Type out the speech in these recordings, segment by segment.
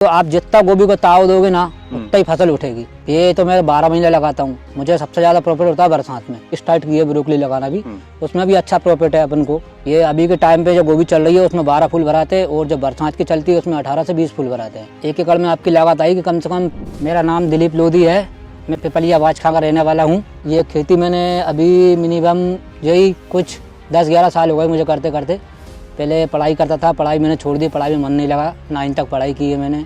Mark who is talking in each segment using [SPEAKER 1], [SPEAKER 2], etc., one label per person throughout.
[SPEAKER 1] तो आप जितना गोभी को ताव दोगे ना उतना ही फसल उठेगी। ये तो मैं 12 महीने लगाता हूँ, मुझे सबसे ज़्यादा प्रॉफिट होता है बरसात में। स्टार्ट किए ब्रोकली लगाना भी, उसमें भी अच्छा प्रॉफिट है अपन को। ये अभी के टाइम पे जो गोभी चल रही है उसमें 12 फूल भराते हैं, और जो बरसात की चलती है उसमें 18 से 20 फूल भराते हैं। 1 एकड़ में आपकी लागत आएगी कम से कम। मेरा नाम दिलीप लोधी है, मैं पिपलिया बाजखा का रहने वाला हूँ। ये खेती मैंने अभी मिनिमम यही कुछ 10-11 साल हो गए मुझे करते करते। पहले पढ़ाई करता था, पढ़ाई मैंने छोड़ दी, पढ़ाई में मन नहीं लगा। 9 तक पढ़ाई की है मैंने।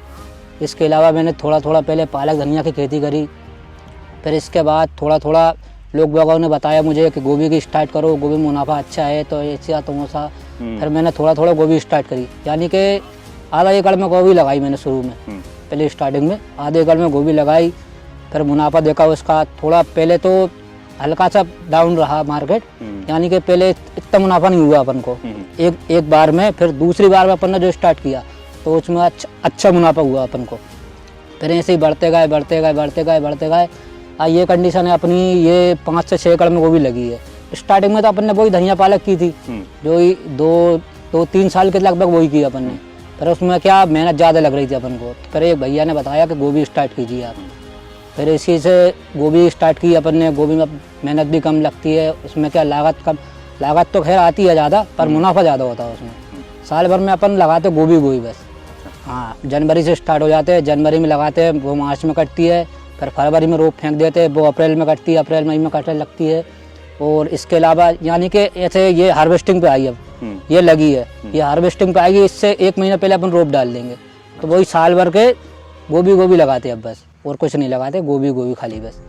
[SPEAKER 1] इसके अलावा मैंने थोड़ा थोड़ा पहले पालक धनिया की खेती करी, फिर इसके बाद थोड़ा थोड़ा लोग बागों ने बताया मुझे कि गोभी की स्टार्ट करो, गोभी में मुनाफा अच्छा है, तो ऐसा तो वैसा। फिर मैंने थोड़ा थोड़ा गोभी स्टार्ट करी, यानी कि आधा एकड़ में गोभी लगाई मैंने शुरू में। पहले स्टार्टिंग में आधे एकड़ में गोभी लगाई, फिर मुनाफा देखा उसका। थोड़ा पहले तो हल्का सा डाउन रहा मार्केट, यानी कि पहले इतना मुनाफा नहीं हुआ अपन को एक बार में। फिर दूसरी बार में अपन ने जो स्टार्ट किया तो उसमें अच्छा मुनाफा हुआ अपन को। फिर ऐसे ही बढ़ते गए। ये कंडीशन है अपनी। ये 5 से 6 एकड़ में गोभी लगी है। स्टार्टिंग में तो अपन ने वही धनिया पालक की थी, जो ही 2-3 साल के लगभग वही की अपन ने। फिर उसमें क्या मेहनत ज़्यादा लग रही थी अपन को। फिर एक भैया ने बताया कि गोभी स्टार्ट कीजिए आप। फिर इसी से गोभी स्टार्ट की अपन ने। गोभी में मेहनत भी कम लगती है, उसमें क्या लागत कम, लागत तो खैर आती है ज़्यादा, पर मुनाफा ज़्यादा होता है उसमें। साल भर में अपन लगाते गोभी बस। हाँ, जनवरी से स्टार्ट हो जाते हैं, जनवरी में लगाते हैं, वो मार्च में कटती है। फिर फरवरी में रोप फेंक देते हैं, वो अप्रैल में कटती है, अप्रैल मई में कटने लगती है। और इसके अलावा यानी कि ऐसे ये हार्वेस्टिंग पे आई अब, ये लगी है, ये हार्वेस्टिंग पे आएगी। इससे 1 महीना पहले अपन रोप डाल देंगे, तो वही साल भर के गोभी लगाते हैं अब बस, और कुछ नहीं लगाते, गोभी खाली बस।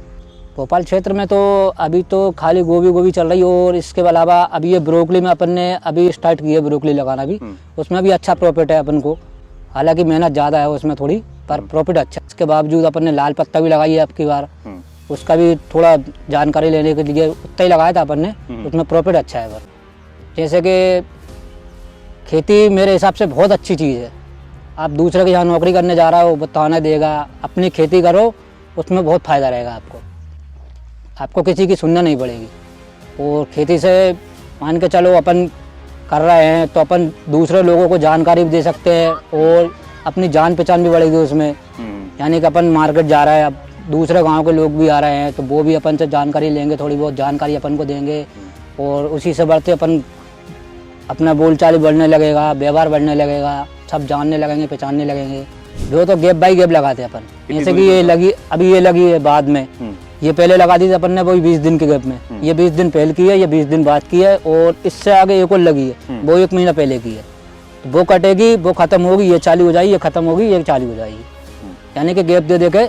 [SPEAKER 1] भोपाल क्षेत्र में तो अभी तो खाली गोभी चल रही है। और इसके अलावा अभी ये ब्रोकली में अपन ने अभी स्टार्ट की है ब्रोकली लगाना भी, उसमें भी अच्छा प्रॉफिट है अपन को। हालांकि मेहनत ज़्यादा है उसमें थोड़ी, पर प्रॉफिट अच्छा। इसके बावजूद अपन ने लाल पत्ता भी लगाई है अब की बार, उसका भी थोड़ा जानकारी लेने के लिए उतना ही लगाया था अपन ने, उसमें प्रॉफिट अच्छा है। पर जैसे कि खेती मेरे हिसाब से बहुत अच्छी चीज़ है। आप दूसरे के यहाँ नौकरी करने जा रहा हो वो ताना देगा, अपनी खेती करो, उसमें बहुत फ़ायदा रहेगा आपको किसी की सुनना नहीं पड़ेगी। और खेती से मान के चलो अपन कर रहे हैं तो अपन दूसरे लोगों को जानकारी भी दे सकते हैं, और अपनी जान पहचान भी बढ़ेगी उसमें। यानी कि अपन मार्केट जा रहे हैं, अब दूसरे गांव के लोग भी आ रहे हैं, तो वो भी अपन से जानकारी लेंगे, थोड़ी बहुत जानकारी अपन को देंगे, और उसी से बढ़ते अपन अपना बोलचाल बढ़ने लगेगा, व्यवहार बढ़ने लगेगा, सब जानने लगेंगे, पहचानने लगेंगे। जो तो गैप बाई गैप लगाते हैं अपन, जैसे कि ये लगी, अभी ये लगी है बाद में, ये पहले लगा दी थी अपन ने वही 20 दिन के गैप में, ये 20 दिन पहले की है, ये 20 दिन बाद की है। और इससे आगे एक और लगी है, वो 1 महीना पहले की है। तो वो कटेगी, वो खत्म होगी, ये चालू हो जाएगी, ये खत्म होगी, ये चालू हो जाएगी। यानी कि गैप दे के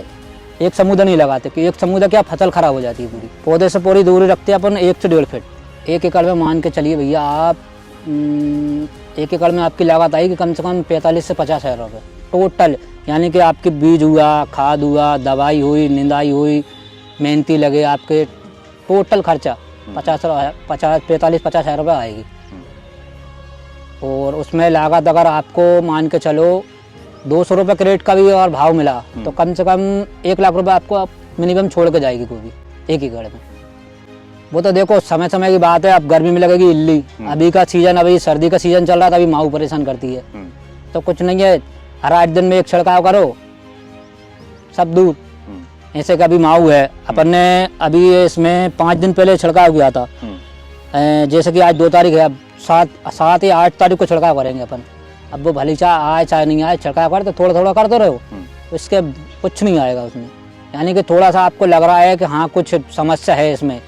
[SPEAKER 1] एक समुद्र नहीं लगाते, कि एक समुद्र क्या फसल खराब हो जाती है पूरी। पौधे से पूरी दूरी रखते हैं अपन 1 से 1.5 फीट। 1 एकड़ में मान के चलिए भैया आप 1 एकड़ में आपकी लागत आएगी कम से कम 45 से 50 हज़ार रुपये टोटल। यानी कि आपके बीज हुआ, खाद हुआ, दवाई हुई, निंदाई हुई, मेहनती लगे, आपके टोटल खर्चा 45 हज़ार रुपये आएगी। और उसमें लागत अगर आपको मान के चलो 200 रुपये क्रेट का भी और भाव मिला तो कम से कम 1 लाख रुपये आपको मिनिमम छोड़ के जाएगी गोभी 1 एकड़ में। वो तो देखो समय समय की बात है। अब गर्मी में लगेगी इल्ली, अभी का सीजन, अभी सर्दी का सीजन चल रहा था, अभी माऊ परेशान करती है। तो कुछ नहीं है, हर 8 दिन में 1 छिड़काव करो, सब दूर। ऐसे का भी माऊ है, अपन ने अभी इसमें 5 दिन पहले छिड़काव किया था। जैसे कि आज 2 तारीख है, अब 7 या 8 तारीख को छिड़काव करेंगे अपन। अब वो भली चाहे आए चाहे नहीं आए, छिड़काव कर तो थोड़ा थोड़ा करते रहो, इसके कुछ नहीं आएगा उसमें। यानी कि थोड़ा सा आपको लग रहा है कि हाँ कुछ समस्या है इसमें,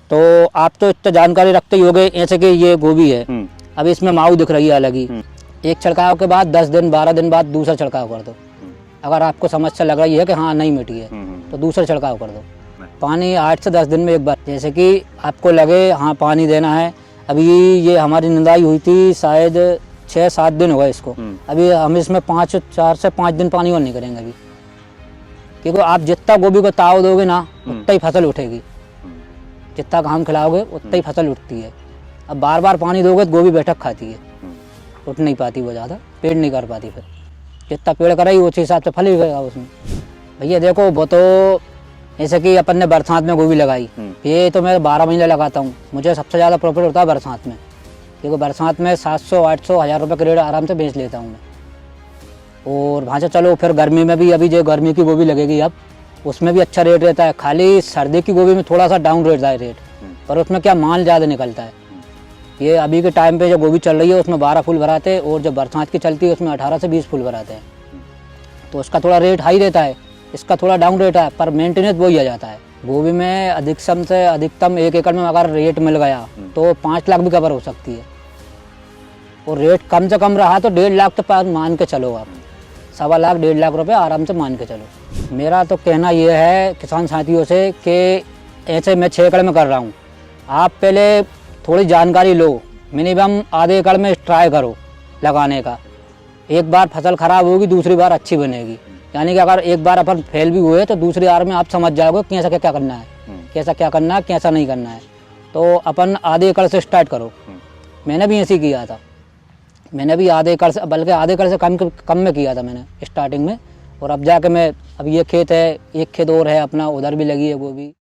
[SPEAKER 1] तो आप तो इतना जानकारी रखते ही होगे। ऐसे कि ये गोभी है, अब इसमें माऊ दिख रही है अलग ही, एक छिड़काव के बाद 10 दिन 12 दिन बाद दूसरा छिड़काव कर दो। अगर आपको समस्या लग रही है कि हाँ नहीं मिटी है तो दूसरा छिड़काव कर दो। पानी 8 से 10 दिन में एक बार, जैसे कि आपको लगे हाँ पानी देना है। अभी ये हमारी निंदाई हुई थी शायद 6-7 दिन हो गए इसको, अभी हम इसमें 4 से 5 दिन पानी और नहीं करेंगे अभी, क्योंकि आप जितना गोभी को ताव दोगे ना उतना ही फसल उठेगी, जितना घाम खिलाओगे उतना ही फसल उठती है। अब बार बार पानी दोगे तो गोभी बैठक खाती है, उठ नहीं पाती वो ज़्यादा, पेड़ नहीं कर पाती। फिर जितना पेड़ करेगी उसी हिसाब से फल ही होगा उसमें। भैया देखो वो तो जैसे कि अपन ने बरसात में गोभी लगाई, ये तो मैं 12 महीने लगाता हूँ, मुझे सबसे ज़्यादा प्रॉफिट होता है बरसात में, क्योंकि बरसात में 700, 800, 1000 रुपये क्रेट आराम से बेच लेता हूँ मैं। और वहाँ से चलो फिर गर्मी में भी, अभी जो गर्मी की गोभी लगेगी अब, उसमें भी अच्छा रेट रहता है। खाली सर्दी की गोभी में थोड़ा सा डाउन रहता है रेट, पर उसमें क्या माल ज़्यादा निकलता है। ये अभी के टाइम पे जो गोभी चल रही है उसमें 12 फूल भराते हैं, और जब बरसात की चलती है उसमें 18 से 20 फूल भराते हैं। तो उसका थोड़ा रेट हाई रहता है, इसका थोड़ा डाउन रेट है, पर मेंटेनेंस वही आ जाता है। गोभी में अधिकतम से अधिकतम 1 एकड़ में अगर रेट मिल गया तो 5 लाख भी कवर हो सकती है, और रेट कम से कम रहा तो 1.5 लाख तो मान के चलो आप, 1.25 लाख 1.5 लाख रुपए आराम से मान के चलो। मेरा तो कहना ये है किसान साथियों से कि ऐसे मैं 6 एकड़ में कर रहा हूँ, आप पहले थोड़ी जानकारी लो, मिनिमम आधे एकड़ में ट्राई करो लगाने का। एक बार फसल खराब होगी, दूसरी बार अच्छी बनेगी। यानी कि अगर एक बार अपन फेल भी हुए तो दूसरी बार में आप समझ जाओगे कैसा क्या करना है, कैसा क्या करना है, कैसा नहीं करना है। तो अपन आधे एकड़ से स्टार्ट करो। मैंने भी ऐसे ही किया था, मैंने भी आधे एकड़ से, बल्कि आधे एकड़ से कम में किया था मैंने स्टार्टिंग में। और अब जाके मैं, अब ये खेत है, एक खेत और है अपना, उधर भी लगी है गोभी।